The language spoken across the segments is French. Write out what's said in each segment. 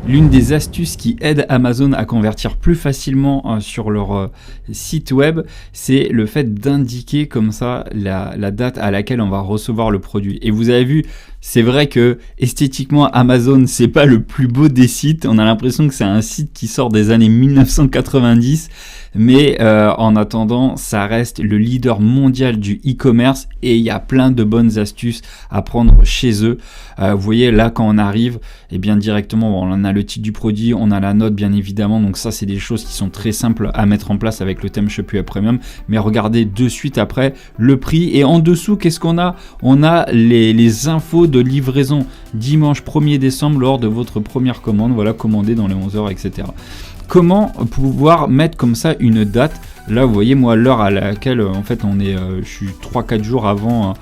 L'une des astuces qui aide Amazon à convertir plus facilement sur leur site web, c'est le fait d'indiquer comme ça la date à laquelle on va recevoir le produit. Et vous avez vu, c'est vrai que esthétiquement Amazon c'est pas le plus beau des sites. On a l'impression que c'est un site qui sort des années 1990, mais en attendant, ça reste le leader mondial du e-commerce et il y a plein de bonnes astuces à prendre chez eux. Vous voyez là quand on arrive, et bien directement on a le titre du produit, on a la note bien évidemment, donc ça c'est des choses qui sont très simples à mettre en place avec le thème ShopUp Premium. Mais regardez de suite après le prix et en dessous qu'est-ce qu'on a? On a les infos de livraison dimanche 1er décembre lors de votre première commande, voilà, commandé dans les 11 heures, etc. Comment pouvoir mettre comme ça une date? Là vous voyez moi l'heure à laquelle en fait on est, je suis 3-4 jours avant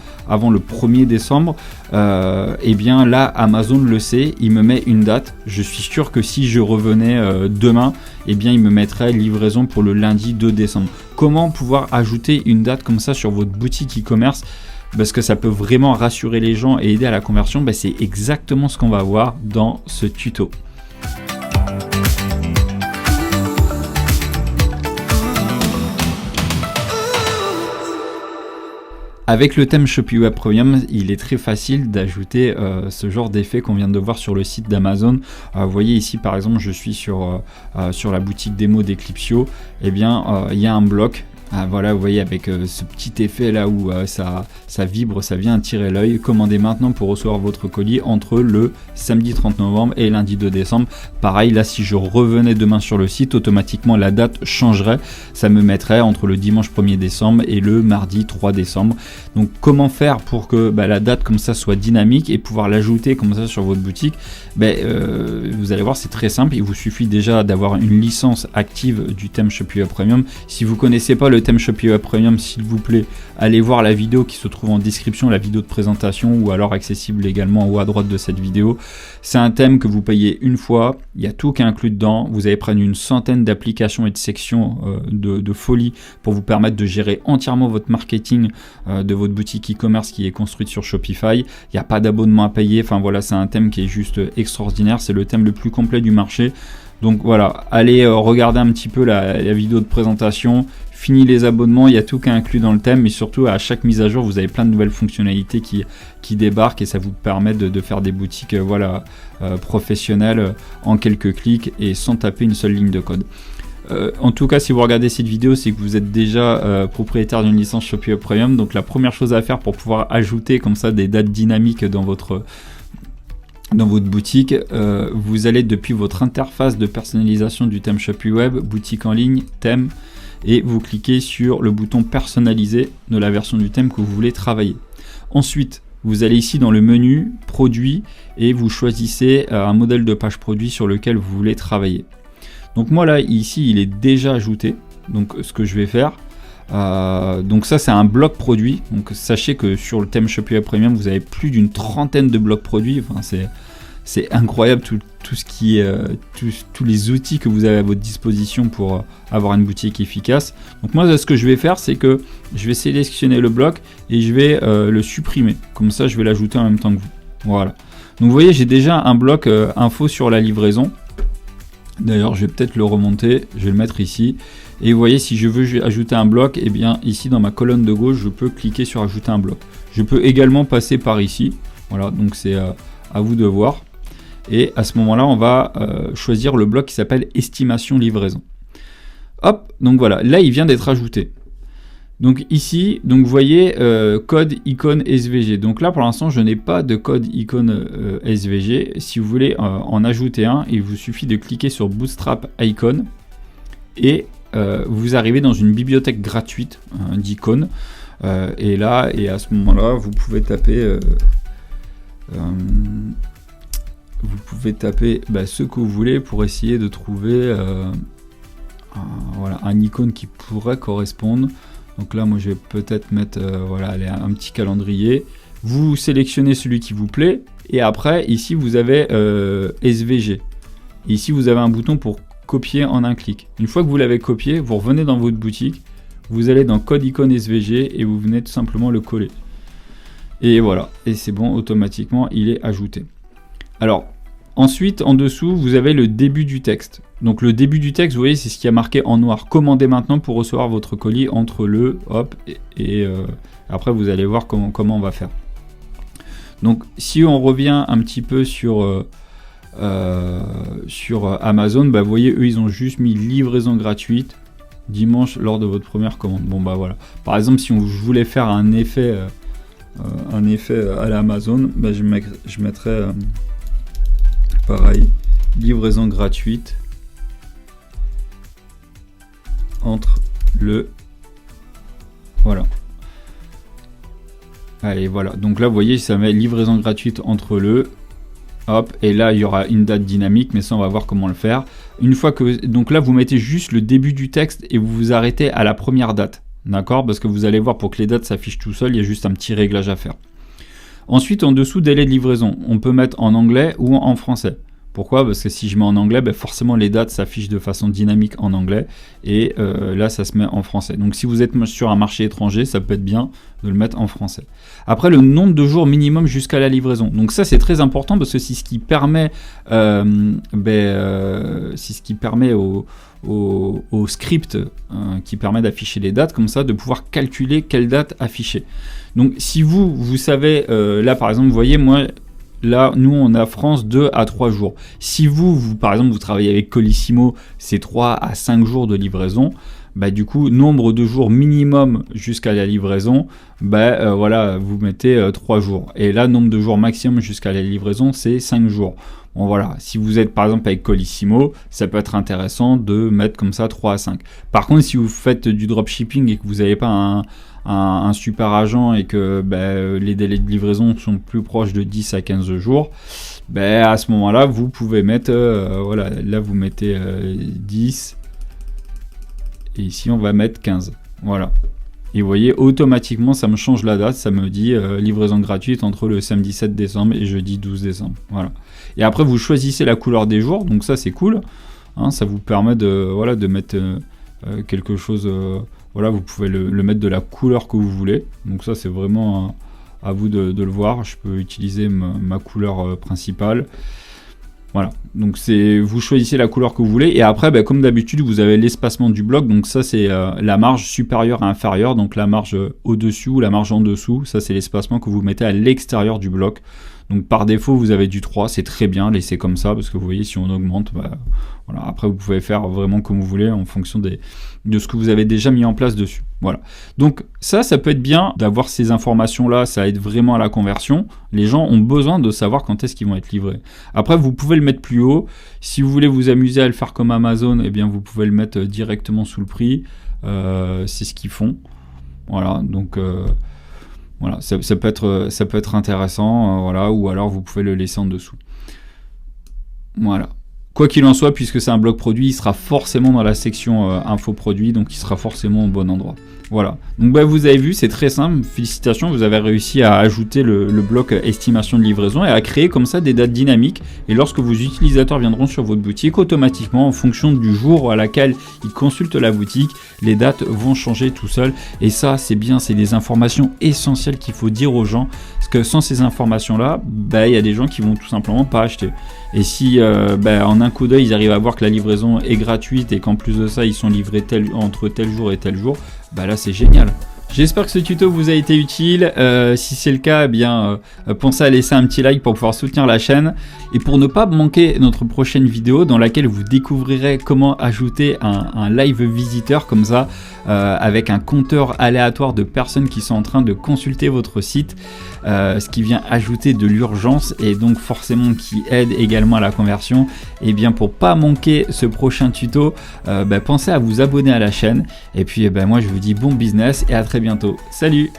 le 1er décembre, et bien là Amazon le sait, il me met une date. Je suis sûr que si je revenais demain, et bien il me mettrait livraison pour le lundi 2 décembre. Comment pouvoir ajouter une date comme ça sur votre boutique e-commerce? Parce que ça peut vraiment rassurer les gens et aider à la conversion, c'est exactement ce qu'on va voir dans ce tuto. Avec le thème ShopUp Premium, il est très facile d'ajouter ce genre d'effet qu'on vient de voir sur le site d'Amazon. Vous voyez ici par exemple, je suis sur la boutique démo d'Eclipsio, et bien il y a un bloc. Voilà, vous voyez avec ce petit effet là où ça vibre, ça vient attirer l'œil. Commandez maintenant pour recevoir votre colis entre le samedi 30 novembre et lundi 2 décembre. Pareil, là si je revenais demain sur le site, automatiquement la date changerait. Ça me mettrait entre le dimanche 1er décembre et le mardi 3 décembre. Donc comment faire pour que la date comme ça soit dynamique et pouvoir l'ajouter comme ça sur votre boutique? Vous allez voir, c'est très simple. Il vous suffit déjà d'avoir une licence active du thème ShopUp Premium. Si vous connaissez pas le thème ShopUp Premium, s'il vous plaît, allez voir la vidéo qui se trouve en description, la vidéo de présentation, ou alors accessible également en haut à droite de cette vidéo. C'est un thème que vous payez une fois, il y a tout qui est inclus dedans. Vous allez prendre une centaine d'applications et de sections de folie pour vous permettre de gérer entièrement votre marketing de votre boutique e-commerce qui est construite sur Shopify. Il n'y a pas d'abonnement à payer, enfin voilà, c'est un thème qui est juste extraordinaire, c'est le thème le plus complet du marché. Donc voilà, allez regarder un petit peu la vidéo de présentation, fini les abonnements, il y a tout qui est inclus dans le thème, mais surtout à chaque mise à jour, vous avez plein de nouvelles fonctionnalités qui débarquent et ça vous permet de faire des boutiques professionnelles en quelques clics et sans taper une seule ligne de code. En tout cas, si vous regardez cette vidéo, c'est que vous êtes déjà propriétaire d'une licence ShopUp Premium. Donc la première chose à faire pour pouvoir ajouter comme ça des dates dynamiques dans votre boutique, vous allez depuis votre interface de personnalisation du thème ShopUp, boutique en ligne, thème, et vous cliquez sur le bouton personnaliser de la version du thème que vous voulez travailler. Ensuite, vous allez ici dans le menu produit et vous choisissez un modèle de page produit sur lequel vous voulez travailler. Donc moi là ici il est déjà ajouté, donc ce que je vais faire, donc ça c'est un bloc produit. Donc sachez que sur le thème ShopUp Premium vous avez plus d'une trentaine de blocs produits. Enfin, c'est incroyable tout ce qui est tous les outils que vous avez à votre disposition pour avoir une boutique efficace. Donc moi ce que je vais faire, c'est que je vais sélectionner le bloc et je vais le supprimer, comme ça je vais l'ajouter en même temps que vous. Voilà, donc vous voyez j'ai déjà un bloc info sur la livraison. D'ailleurs je vais peut-être le remonter, je vais le mettre ici, et vous voyez si je veux ajouter un bloc, et bien ici dans ma colonne de gauche je peux cliquer sur ajouter un bloc. Je peux également passer par ici, voilà, donc c'est à vous de voir. Et à ce moment là on va choisir le bloc qui s'appelle estimation livraison. Hop, donc voilà, là il vient d'être ajouté. Donc ici, donc vous voyez code icône SVG. Donc là pour l'instant je n'ai pas de code icône SVG. Si vous voulez en ajouter un, il vous suffit de cliquer sur Bootstrap Icon et vous arrivez dans une bibliothèque gratuite d'icônes. Et là, et à ce moment-là, vous pouvez taper ce que vous voulez pour essayer de trouver un icône qui pourrait correspondre. Donc là moi je vais peut-être mettre un petit calendrier. Vous sélectionnez celui qui vous plaît et après ici vous avez SVG. Et ici vous avez un bouton pour copier en un clic. Une fois que vous l'avez copié, vous revenez dans votre boutique, vous allez dans code icône SVG et vous venez tout simplement le coller. Et voilà, et c'est bon, automatiquement il est ajouté. Alors Ensuite, en dessous, vous avez le début du texte. Donc le début du texte, vous voyez, c'est ce qui a marqué en noir. Commandez maintenant pour recevoir votre colis entre le, hop, et après vous allez voir comment on va faire. Donc si on revient un petit peu sur Amazon, bah, vous voyez, eux, ils ont juste mis livraison gratuite dimanche lors de votre première commande. Bon bah voilà. Par exemple, si je voulais faire un effet à l'Amazon, bah, je mettrais pareil, livraison gratuite entre le, voilà. Allez, voilà. Donc là, vous voyez, ça met livraison gratuite entre le, hop, et là, il y aura une date dynamique, mais ça, on va voir comment le faire. Une fois que, donc là, vous mettez juste le début du texte et vous vous arrêtez à la première date, d'accord? Parce que vous allez voir, pour que les dates s'affichent tout seul, il y a juste un petit réglage à faire. Ensuite, en dessous, délai de livraison. On peut mettre en anglais ou en français. Pourquoi? Parce que si je mets en anglais, ben forcément les dates s'affichent de façon dynamique en anglais et là ça se met en français. Donc si vous êtes sur un marché étranger, ça peut être bien de le mettre en français. Après, le nombre de jours minimum jusqu'à la livraison. Donc ça c'est très important parce que c'est ce qui permet, au script qui permet d'afficher les dates, comme ça de pouvoir calculer quelle date afficher. Donc si vous savez, là par exemple, vous voyez, moi, là, nous, on a France 2 à 3 jours. Si vous, par exemple, vous travaillez avec Colissimo, c'est 3 à 5 jours de livraison. Bah, du coup, nombre de jours minimum jusqu'à la livraison, voilà, vous mettez 3 jours. Et là, nombre de jours maximum jusqu'à la livraison, c'est 5 jours. Bon, voilà, si vous êtes par exemple avec Colissimo, ça peut être intéressant de mettre comme ça 3 à 5. Par contre, si vous faites du dropshipping et que vous n'avez pas un super agent et que les délais de livraison sont plus proches de 10 à 15 jours, à ce moment-là, vous pouvez mettre, voilà, là vous mettez 10 et ici on va mettre 15. Voilà. Et vous voyez, automatiquement, ça me change la date, ça me dit livraison gratuite entre le samedi 7 décembre et jeudi 12 décembre. Voilà. Et après, vous choisissez la couleur des jours, donc ça c'est cool. Hein, ça vous permet de mettre quelque chose... voilà, vous pouvez le mettre de la couleur que vous voulez. Donc ça, c'est vraiment à vous de le voir. Je peux utiliser ma couleur principale. Voilà, donc vous choisissez la couleur que vous voulez. Et après, comme d'habitude, vous avez l'espacement du bloc. Donc ça, c'est la marge supérieure à inférieure. Donc la marge au-dessus ou la marge en dessous. Ça, c'est l'espacement que vous mettez à l'extérieur du bloc. Donc par défaut, vous avez du 3, c'est très bien, laissez comme ça, parce que vous voyez, si on augmente, voilà. Après vous pouvez faire vraiment comme vous voulez en fonction de ce que vous avez déjà mis en place dessus. Voilà. Donc ça peut être bien d'avoir ces informations-là, ça aide vraiment à la conversion. Les gens ont besoin de savoir quand est-ce qu'ils vont être livrés. Après, vous pouvez le mettre plus haut. Si vous voulez vous amuser à le faire comme Amazon, eh bien vous pouvez le mettre directement sous le prix. C'est ce qu'ils font. Voilà, donc... voilà, ça peut être intéressant, voilà, ou alors vous pouvez le laisser en dessous. Voilà. Quoi qu'il en soit, puisque c'est un blog produit, il sera forcément dans la section info produit, donc il sera forcément au bon endroit. Voilà. Donc vous avez vu, c'est très simple. Félicitations, vous avez réussi à ajouter le bloc estimation de livraison et à créer comme ça des dates dynamiques. Et lorsque vos utilisateurs viendront sur votre boutique, automatiquement, en fonction du jour à laquelle ils consultent la boutique, les dates vont changer tout seul. Et ça, c'est bien, c'est des informations essentielles qu'il faut dire aux gens. Parce que sans ces informations-là, il y a des gens qui vont tout simplement pas acheter. Et si en un coup d'œil, ils arrivent à voir que la livraison est gratuite et qu'en plus de ça, ils sont livrés entre tel jour et tel jour, là c'est génial. J'espère que ce tuto vous a été utile. Si c'est le cas, pensez à laisser un petit like pour pouvoir soutenir la chaîne. Et pour ne pas manquer notre prochaine vidéo dans laquelle vous découvrirez comment ajouter un live visiteur comme ça, avec un compteur aléatoire de personnes qui sont en train de consulter votre site, ce qui vient ajouter de l'urgence et donc forcément qui aide également à la conversion. Et bien pour pas manquer ce prochain tuto, pensez à vous abonner à la chaîne. Et puis moi je vous dis bon business et à très bientôt. Salut!